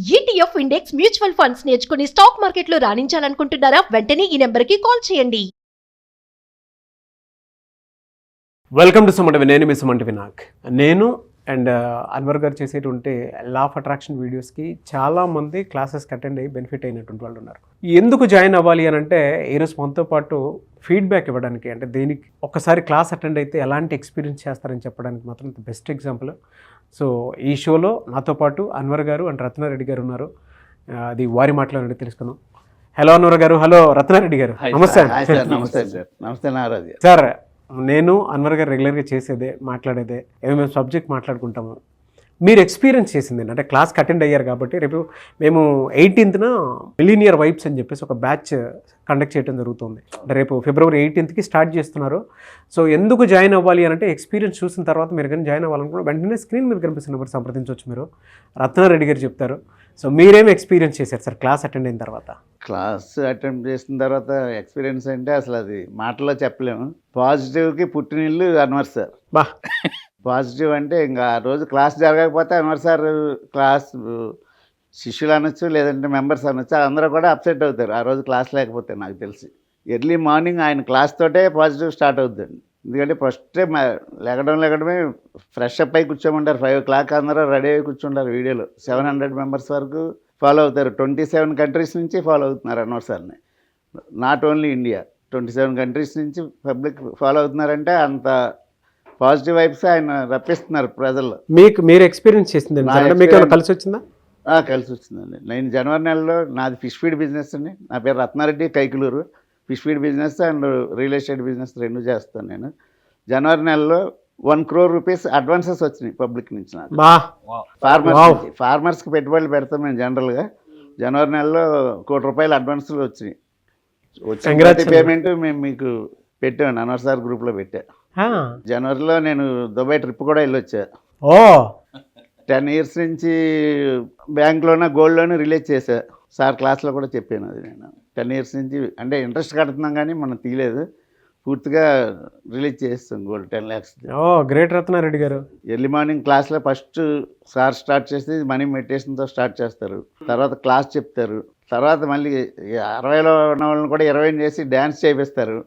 ETF index mutual funds నేర్చుకుని stock మార్కెట్లో రాణించాలనుకుంటున్నారా? వెంటనే ఈ నెంబర్కి కాల్ చేయండి. Welcome to Sumanti. నేను మీ సుమంటి వినాయక్. నేను అండ్ అన్వర్ గారు చేసేటువంటి లా ఆఫ్ అట్రాక్షన్ వీడియోస్కి చాలామంది క్లాసెస్కి అటెండ్ అయ్యి బెనిఫిట్ అయినటువంటి వాళ్ళు ఉన్నారు. ఎందుకు జాయిన్ అవ్వాలి అని అంటే ఈరోజు మనతో పాటు ఫీడ్బ్యాక్ ఇవ్వడానికి, అంటే దేనికి ఒక్కసారి క్లాస్ అటెండ్ అయితే ఎలాంటి ఎక్స్పీరియన్స్ చేస్తారని చెప్పడానికి మాత్రం బెస్ట్ ఎగ్జాంపుల్. సో ఈ షోలో నాతో పాటు అన్వర్ గారు అండ్ రత్నారెడ్డి గారు ఉన్నారు. అది వారి మాటలో తెలుసుకుందాం. హలో అన్వర్ గారు. హలో రత్నారెడ్డి గారు. నమస్తే. నమస్తే సార్. నమస్తే నారాజు సార్. నేను అన్వర్ గారు రెగ్యులర్గా చేసేదే, మాట్లాడేదే, ఏమేమి సబ్జెక్ట్ మాట్లాడుకుంటాము. మీరు ఎక్స్పీరియన్స్ చేసింది అంటే క్లాస్కి అటెండ్ అయ్యారు కాబట్టి రేపు మేము 18న మిలీనియర్ వైబ్స్ అని చెప్పేసి ఒక బ్యాచ్ కండక్ట్ చేయడం జరుగుతుంది. అంటే రేపు ఫిబ్రవరి 18కి స్టార్ట్ చేస్తున్నారు. సో ఎందుకు జాయిన్ అవ్వాలి అని అంటే ఎక్స్పీరియన్స్ చూసిన తర్వాత మీరు కానీ జాయిన్ అవ్వాలనుకున్న వెంటనే స్క్రీన్ మీద కనిపిస్తున్న నెంబర్ సంప్రదించవచ్చు. మీరు రత్నారెడ్డి గారు చెప్తారు. సో మీరేమి ఎక్స్పీరియన్స్ చేశారు సార్ క్లాస్ అటెండ్ అయిన తర్వాత? క్లాస్ అటెండ్ చేసిన తర్వాత ఎక్స్పీరియన్స్ అంటే అసలు అది మాటల్లో చెప్పలేము. పాజిటివ్కి పుట్టినిల్లు అన్వర్ సార్. బా పాజిటివ్ అంటే ఇంకా ఆ రోజు క్లాస్ జరగకపోతే అన్వర్ సార్ క్లాస్ శిష్యులు అనొచ్చు, లేదంటే మెంబర్స్ అనొచ్చు, అందరూ కూడా అప్సెట్ అవుతారు ఆ రోజు క్లాస్ లేకపోతే. నాకు తెలిసి ఎర్లీ మార్నింగ్ ఆయన క్లాస్ తోటే పాజిటివ్ స్టార్ట్ అవుతుందండి. ఎందుకంటే ఫస్టే లేకడమే ఫ్రెష్ అప్ అయి కూర్చోమంటారు. 5 o'clock అందరూ రెడీ అయి కూర్చుంటారు. వీడియోలో 700 మెంబర్స్ వరకు ఫాలో అవుతారు. 27 కంట్రీస్ నుంచి ఫాలో అవుతున్నారు అన్వర్ సార్ని. నాట్ ఓన్లీ ఇండియా, 27 కంట్రీస్ నుంచి పబ్లిక్ ఫాలో అవుతున్నారంటే అంత పాజిటివ్ వైబ్స్ ఆయన రప్పిస్తున్నారు ప్రజల్లో. మీరు ఎక్స్పీరియన్స్ చేసింది మీకు కలిసి వచ్చిందా? కలిసి వచ్చిందండి. నేను జనవరి నెలలో నాది ఫిష్ ఫీడ్ బిజినెస్ అండి. నా పేరు Ratna Reddy, Kaikaluru. Fish feed business and real estate business 2 చేస్తాను నేను. జనవరి నెలలో 1 crore rupees అడ్వాన్సెస్ వచ్చినాయి పబ్లిక్ నుంచి నాకు. ఫార్మర్స్కి పెట్టుబడులు పెడతాం మేము జనరల్గా. జనవరి నెలలో 1 కోటి రూపాయలు అడ్వాన్సులు వచ్చినాయి. వచ్చిన పేమెంట్ మేము మీకు పెట్టాను, అన్వర్ సార్ గ్రూప్లో పెట్టా. జనవరిలో నేను దుబాయ్ ట్రిప్ కూడా వెళ్ళొచ్చా. 10 years నుంచి బ్యాంక్లోనే గోల్డ్లోనే రిలీజ్ చేశా. సార్ క్లాస్లో కూడా చెప్పాను అది. నేను 10 years నుంచి అంటే ఇంట్రెస్ట్ కడుతున్నాం కానీ మనం తీయలేదు, పూర్తిగా రిలీజ్ చేస్తాం గోల్డ్ 10 lakhs. గ్రేట్ రత్నారెడ్డి గారు. ఎర్లీ మార్నింగ్ క్లాస్లో ఫస్ట్ సార్ స్టార్ట్ చేసి మనీ మెడిటేషన్తో స్టార్ట్ చేస్తారు. తర్వాత క్లాస్ చెప్తారు. తర్వాత మళ్ళీ 60లో ఉన్న వాళ్ళని కూడా 20 చేసి డ్యాన్స్ చేపిస్తారు.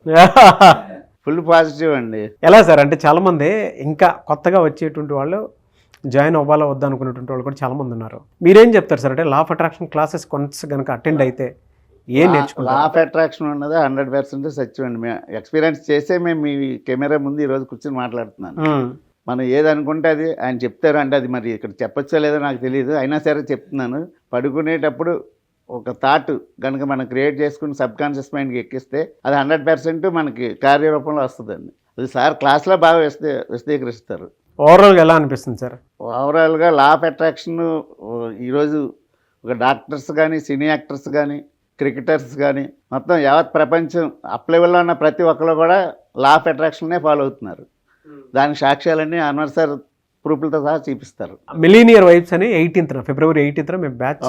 ఫుల్ పాజిటివ్ అండి. ఎలా సార్ అంటే చాలామంది ఇంకా కొత్తగా వచ్చేటువంటి వాళ్ళు జాయిన్ అవ్వాలా వద్దా అనుకునేటువంటి వాళ్ళు కూడా చాలామంది ఉన్నారు. మీరేం చెప్తారు సార్? అంటే లా ఆఫ్ అట్రాక్షన్ క్లాసెస్ కొంచెం కనుక అటెండ్ అయితే ఏం నేర్చుకుంటారు? లా ఆఫ్ అట్రాక్షన్ ఉన్నది 100% సత్యం అండి. మేము ఎక్స్పీరియన్స్ చేసే మేము మీ కెమెరా ముందు ఈరోజు కూర్చొని మాట్లాడుతున్నాను. మనం ఏదనుకుంటే అది ఆయన చెప్తారు. అంటే అది మరి ఇక్కడ చెప్పచ్చో లేదో నాకు తెలియదు, అయినా సరే చెప్తున్నాను. పడుకునేటప్పుడు ఒక థాట్ కనుక మనం క్రియేట్ చేసుకుని సబ్కాన్షియస్ మైండ్కి ఎక్కిస్తే అది 100% మనకి కార్యరూపంలో వస్తుందండి. అది సార్ క్లాస్లో బాగా విశదీకరిస్తారు. ఓవరాల్గా ఎలా అనిపిస్తుంది సార్? ఓవరాల్గా లా ఆఫ్ అట్రాక్షన్ ఈరోజు ఒక డాక్టర్స్ కానీ, సినీ యాక్టర్స్ కానీ, క్రికెటర్స్ కానీ, మొత్తం యావత్ ప్రపంచం అప్ లెవెల్లో ఉన్న ప్రతి ఒక్కరు కూడా లా ఆఫ్ అట్రాక్షన్నే ఫాలో అవుతున్నారు. దానికి సాక్ష్యాలన్నీ అన్వర్ సార్ ప్రూఫ్లతో సహా చూపిస్తారు. మిలీనియర్ వైబ్స్ అని 18న ఫిబ్రవరి 18న మేము బ్యాచ్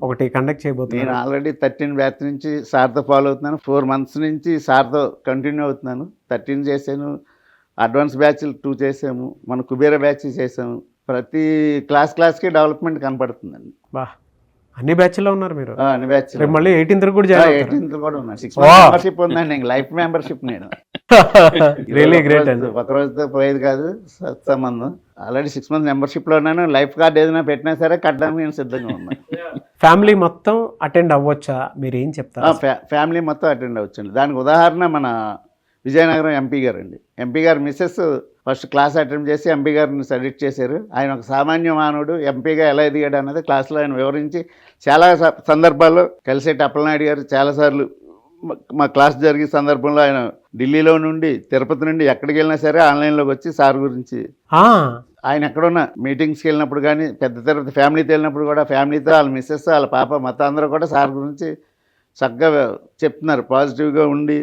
ఒకటి కండక్ట్ చేయబోతున్నాం. నేను ఆల్రెడీ 13 బ్యాచ్ నుంచి సార్తో ఫాలో అవుతున్నాను. 4 months నుంచి సార్తో కంటిన్యూ అవుతున్నాను. 13 చేశాను, అడ్వాన్స్ బ్యాచ్లు 2 చేసాము, మన కుబేర బ్యాచ్ చేసాము. ప్రతి క్లాస్కి డెవలప్మెంట్ కనపడుతుందండి. బా అన్ని బ్యాచ్లో ఉన్నారు మీరు? అన్ని బ్యాచ్. మళ్ళీ 18th కూడా జాయిన్ 18th కూడా ఉన్నాను. 6 months మెంబర్షిప్ ఉందండి. Life membership. నేను రియలీ గ్రేట్ అండి. ఒక రోజుతో పోయేది కాదు సంబంధం. ఆల్రెడీ 6 months మెంబర్షిప్లో ఉన్నాను. లైఫ్ కార్డ్ ఏదైనా పెట్టినా సరే కట్టడానికి నేను సిద్ధంగా ఉన్నాను. ఫ్యామిలీ మొత్తం అటెండ్ అవ్వచ్చా? మీరు ఏం చెప్తారు? ఫ్యామిలీ మొత్తం అటెండ్ అవ్వచ్చండి. దానికి ఉదాహరణ మన విజయనగరం ఎంపీ గారు అండి. ఎంపీ గారు మిస్సెస్ ఫస్ట్ క్లాస్ అటెండ్ చేసి ఎంపీ గారిని సజెక్ట్ చేశారు. ఆయన ఒక సామాన్య మానవుడు ఎంపీగా ఎలా ఎదిగాడు అన్నది క్లాస్లో ఆయన వివరించి చాలా సందర్భాల్లో కలిసేటి అప్పలనాయుడు గారు చాలాసార్లు మా క్లాస్ జరిగే సందర్భంలో ఆయన ఢిల్లీలో నుండి, తిరుపతి నుండి ఎక్కడికి వెళ్ళినా సరే ఆన్లైన్లోకి వచ్చి సార్ గురించి ఆయన ఎక్కడున్న మీటింగ్స్కి వెళ్ళినప్పుడు కానీ, పెద్ద తిరుపతి ఫ్యామిలీతో వెళ్ళినప్పుడు కూడా ఫ్యామిలీతో వాళ్ళ మిస్సెస్, వాళ్ళ పాప మొత్తం అందరూ కూడా సార్ గురించి చక్కగా చెప్తున్నారు. పాజిటివ్గా ఉండి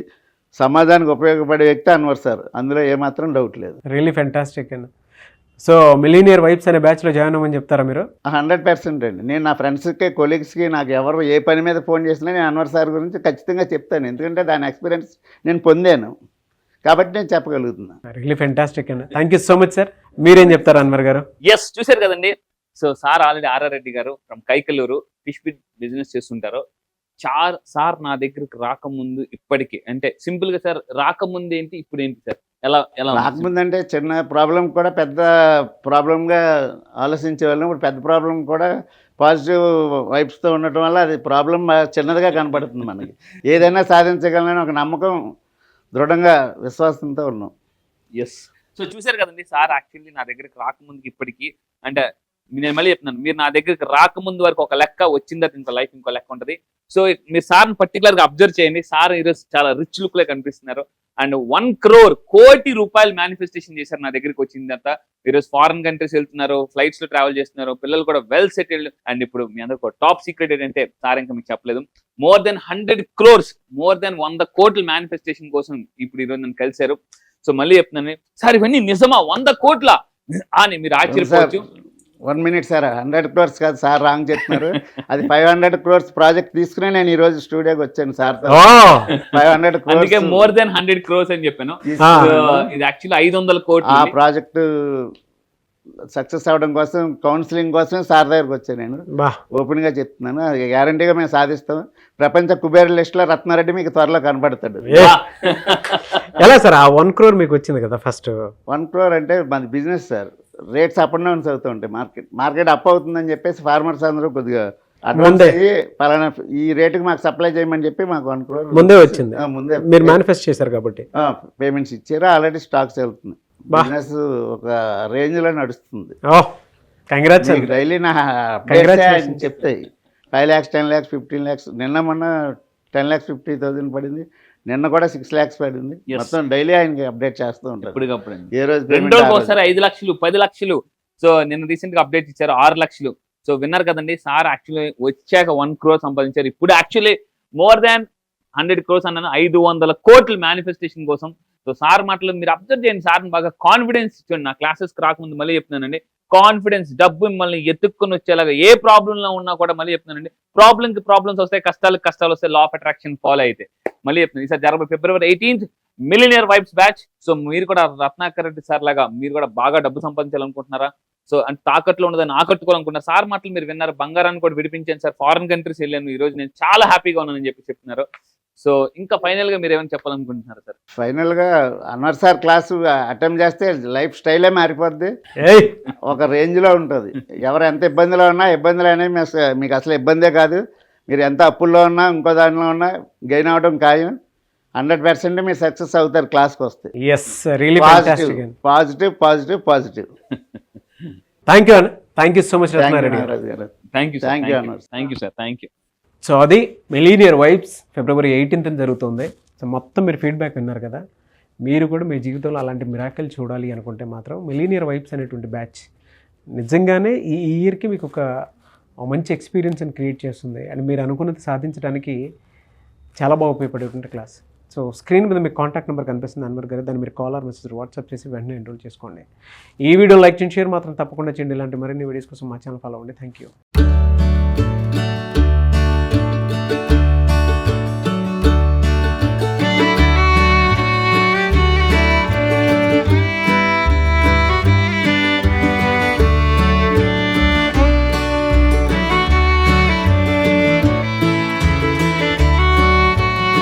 సమాజానికి ఉపయోగపడే వ్యక్తి అన్వర్ సార్, అందులో ఏమాత్రం డౌట్ లేదు. రియలీ ఫెంటాస్టిక్ అండి. సో మిలీనియర్ వైబ్స్ అనే బ్యాచ్లో జాయిన్ అవ్వమని చెప్తారా మీరు? 100% అండి. నేను నా ఫ్రెండ్స్కి, కొలీగ్స్కి, నాకు ఎవరు ఏ పని మీద ఫోన్ చేసినా నేను అన్వర్ సార్ గురించి ఖచ్చితంగా చెప్తాను. ఎందుకంటే దాని ఎక్స్పీరియన్స్ నేను పొందాను కాబట్టి నేను చెప్పగలుగుతున్నాను. రియలీ ఫెంటాస్టిక్ అండి. Thank you so much sir. మీరేం చెప్తారు అన్వర్ గారు? చూశారు కదండి. So sir already RR Reddy గారు ఫ్రమ్ కైకలూరు ఫిష్ బిజినెస్ చేస్తుంటారు. సార్ నా దగ్గరికి రాకముందు ఇప్పటికి అంటే సింపుల్ గా సార్ రాకముందు ఏంటి ఇప్పుడు ఏంటి సార్ ఎలా ఎలా ఉంది? రాకముందంటే చిన్న ప్రాబ్లం కూడా పెద్ద ప్రాబ్లంగా ఆలోచించే వాళ్ళం. ఇప్పుడు పెద్ద ప్రాబ్లం కూడా పాజిటివ్ వైబ్స్తో ఉండటం వల్ల అది ప్రాబ్లం చిన్నదిగా కనపడుతుంది మనకి. ఏదైనా సాధించగలనని ఒక నమ్మకం, దృఢంగా విశ్వాసంతో ఉన్నాం. ఎస్. సో చూసారు కదండి సార్ యాక్చువల్లీ నా దగ్గరికి రాకముందుకి ఇప్పటికి అంటే నేను మళ్ళీ చెప్తున్నాను, మీరు నా దగ్గరికి రాకముందు వరకు ఒక లెక్క, వచ్చిన తర్వాత ఇంకో లైఫ్ ఇంకో లెక్క ఉంటుంది. సో మీరు సార్ని పర్టికులర్ గా అబ్జర్వ్ చేయండి. సార్ ఈరోజు చాలా రిచ్ లుక్ లో కనిపిస్తున్నారు. అండ్ 1 crore కోటి రూపాయలు మేనిఫెస్టేషన్ చేశారు నా దగ్గరికి వచ్చింది అంతా. ఈరోజు ఫారెన్ కంట్రీస్ వెళ్తున్నారు, ఫ్లైట్స్ లో ట్రావెల్ చేస్తున్నారు, పిల్లలు కూడా వెల్ సెటిల్డ్. అండ్ ఇప్పుడు మీ అందరికి టాప్ సీక్రెట్ ఏంటంటే సార్ ఇంకా మీకు చెప్పలేదు, more than 100 crores, more than 100 కోట్ల మేనిఫెస్టేషన్ కోసం ఇప్పుడు ఈరోజు నన్ను కలిశారు. సో మళ్ళీ చెప్తున్నాను సార్, ఇవన్నీ నిజమా 100 కోట్ల అని మీరు ఆశ్చర్యపోవచ్చు. 1 minute సార్, 100 crores కాదు సార్, రాంగ్ చెప్తున్నారు. అది 500 crores ప్రాజెక్ట్ తీసుకునే నేను ఈ రోజు స్టూడియోకి వచ్చాను సార్. 500 crores అందుకే మోర్ దెన్ 100 crores అని చెప్పాను. ఇది యాక్చువల్లీ 500 కోట్లు. ఆ ప్రాజెక్టు సక్సెస్ అవ్వడం కోసం, కౌన్సిలింగ్ కోసం సార్ దగ్గరకు వచ్చాను నేను. ఓపెన్ గా చెప్తున్నాను, అది గ్యారంటీగా మేము సాధిస్తాం. ప్రపంచ కుబేర లిస్ట్ లో రత్నారెడ్డి మీకు త్వరలో కనపడతాడు. ఎలా సార్ ఆ 1 crore మీకు వచ్చింది కదా ఫస్ట్? 1 crore అంటే మన business sir, rates up and downs అవుతూ ఉంటాయి. మార్కెట్ అప్ అవుతుందని చెప్పేసి ఫార్మర్స్ అందరూ కొద్దిగా అడ్వాన్స్ అయ్యి పలానా ఈ రేటుకి మాకు సప్లై చేయమని చెప్పి మాకు 1 crore ముందే వచ్చింది. ముందే మీరు మేనిఫెస్ట్ చేశారు కాబట్టి పేమెంట్స్ ఇచ్చారు. ఆల్రెడీ స్టాక్స్ వెళ్తున్నాయి. బిజినెస్ ఒక రేంజ్ లో నడుస్తుంది. డైలీ నా చెప్తాయి 5 lakhs 10 lakhs 15 lakhs. నిన్న మొన్న 10,50,000 పడింది. నిన్న కూడా 6 lakhs పడింది. మొత్తం డైలీ ఆయనకి అప్డేట్ చేస్తూ ఉంటారు. ఏ రోజు 2 రోజులకు ఒకసారి 5 లక్షలు 10 లక్షలు. సో నిన్న రీసెంట్ గా అప్డేట్ ఇచ్చారు 6 లక్షలు. సో విన్నారు కదండి, సార్ యాక్చువల్లీ వచ్చాక 1 crore సంపాదించారు. ఇప్పుడు యాక్చువల్లీ మోర్ దాన్ 100 crores అన్నాను, 500 కోట్ల మేనిఫెస్టేషన్ కోసం. సో సార్ మాటలు మీరు అబ్జర్వ్ చేయండి. సార్ని బాగా కాన్ఫిడెన్స్ ఇచ్చండి. నా క్లాసెస్కి రాకముందు మళ్ళీ చెప్తున్నానండి, కాన్ఫిడెన్స్, డబ్బు మిమ్మల్ని ఎత్తుక్కుని వచ్చేలాగా, ఏ ప్రాబ్లంలో ఉన్నా కూడా మళ్ళీ చెప్తున్నానండి, ప్రాబ్లమ్స్ వస్తాయి, కష్టాలు వస్తాయి, లా ఆఫ్ అట్రాక్షన్ ఫాలో అయితే. మళ్ళీ చెప్తున్నాను, ఈసారి జరగబోయే February 18th millionaire vibes batch. So మీరు కూడా రత్నాకర్ రెడ్డి సార్ లాగా మీరు కూడా బాగా డబ్బు సంపాదించాలనుకుంటున్నారా? సో అంటే తాకట్లో ఉన్నదాన్ని ఆకట్టుకోవాలనుకుంటున్నారు. సార్ మాటలు మీరు విన్నారు, బంగారాన్ని కూడా విడిపించాను సార్, ఫారెన్ కంట్రీస్ వెళ్ళాను, ఈ రోజు నేను చాలా హ్యాపీగా ఉన్నానని చెప్పి చెప్తున్నారు. సో ఇంకా ఫైనల్ గా మీరు ఏమైనా చెప్పాలనుకుంటున్నారు సార్? ఫైనల్ గా అన్వర్ సార్ క్లాసు అటెంప్ట్ చేస్తే లైఫ్ స్టైలే మారిపోద్ది, ఒక రేంజ్ లో ఉంటుంది. ఎవరు ఎంత ఇబ్బందిలో ఉన్నా, ఇబ్బందులు అనేవి మీకు అసలు ఇబ్బందే కాదు. మీరు ఎంత అప్పుల్లో ఉన్నా, ఇంకో దాంట్లో ఉన్నా గెయిన్ అవడం ఖాయం. 100% మీరు సక్సెస్ అవుతారు క్లాస్కి వస్తే. Positive. Thank you so much Ratna Reddy. Thank you sir. So అది మిలీనియర్ వైబ్స్ February 18th జరుగుతుంది. సో మొత్తం మీరు ఫీడ్బ్యాక్ విన్నారు కదా. మీరు కూడా మీ జీవితంలో అలాంటి మిరాకిల్ చూడాలి అనుకుంటే మాత్రం మిలీనియర్ వైబ్స్ అనేటువంటి బ్యాచ్ నిజంగానే ఈ ఇయర్కి మీకు ఒక మంచి ఎక్స్పీరియన్స్ని క్రియేట్ చేస్తుంది. అండ్ మీరు అనుకున్నది సాధించడానికి చాలా బాగా ఉపయోగపడేటువంటి క్లాస్. సో స్క్రీన్ మీద మీకు కాంటాక్ట్ నెంబర్ కనిపిస్తుంది అన్వర్ గారు, దాన్ని మీరు కాల్ ఆర్ మెసేజ్ వాట్సాప్ చేసి వెంటనే ఎన్రోల్ చేసుకోండి. ఈ వీడియో లైక్ చేయండి, షేర్ మాత్రం తప్పకుండా చేయండి. ఇలాంటి మరిన్ని వీడియోస్ కోసం మా ఛానల్ ఫాలో అవ్వండి. Thank you.